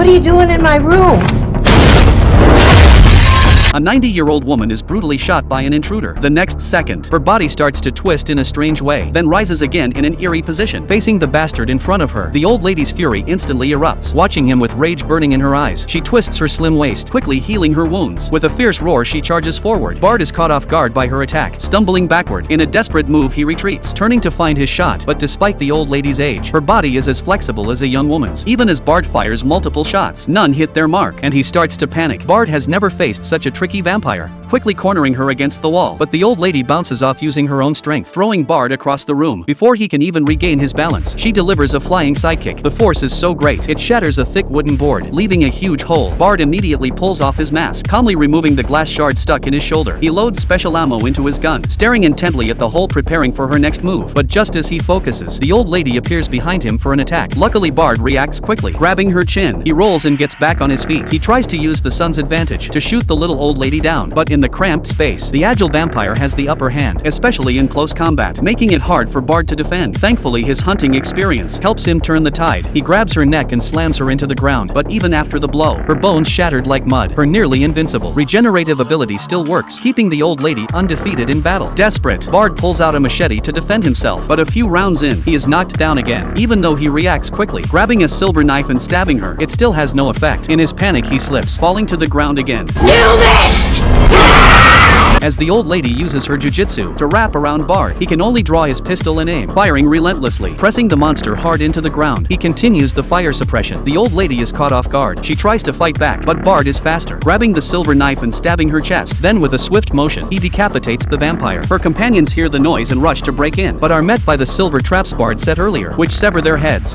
What are you doing in my room? A 90-year-old woman is brutally shot by an intruder. The next second, her body starts to twist in a strange way, then rises again in an eerie position, facing the bastard in front of her. The old lady's fury instantly erupts, watching him with rage burning in her eyes. She twists her slim waist, quickly healing her wounds. With a fierce roar, she charges forward. Bart is caught off guard by her attack, stumbling backward. In a desperate move, he retreats, turning to find his shot. But despite the old lady's age, her body is as flexible as a young woman's. Even as Bart fires multiple shots, none hit their mark, and he starts to panic. Bart has never faced such a tricky vampire, quickly cornering her against the wall. But the old lady bounces off using her own strength, throwing Bart across the room. Before he can even regain his balance, she delivers a flying sidekick. The force is so great, it shatters a thick wooden board, leaving a huge hole. Bart immediately pulls off his mask, calmly removing the glass shard stuck in his shoulder. He loads special ammo into his gun, staring intently at the hole, preparing for her next move. But just as he focuses, the old lady appears behind him for an attack. Luckily, Bart reacts quickly, grabbing her chin. He rolls and gets back on his feet. He tries to use the sun's advantage to shoot the little old lady down, but in the cramped space, the agile vampire has the upper hand, especially in close combat, making it hard for Bart to defend. Thankfully, his hunting experience helps him turn the tide. He grabs her neck and slams her into the ground, but even after the blow, her bones shattered like mud. Her nearly invincible regenerative ability still works, keeping the old lady undefeated in battle. Desperate, Bart pulls out a machete to defend himself, but a few rounds in, he is knocked down again. Even though he reacts quickly, grabbing a silver knife and stabbing her, it still has no effect. In his panic, he slips, falling to the ground again. You missed! As the old lady uses her jujitsu to wrap around Bart, he can only draw his pistol and aim, firing relentlessly, pressing the monster hard into the ground. He continues the fire suppression. The old lady is caught off guard. She tries to fight back, but Bart is faster, grabbing the silver knife and stabbing her chest. Then with a swift motion, he decapitates the vampire. Her companions hear the noise and rush to break in, but are met by the silver traps Bart set earlier, which sever their heads.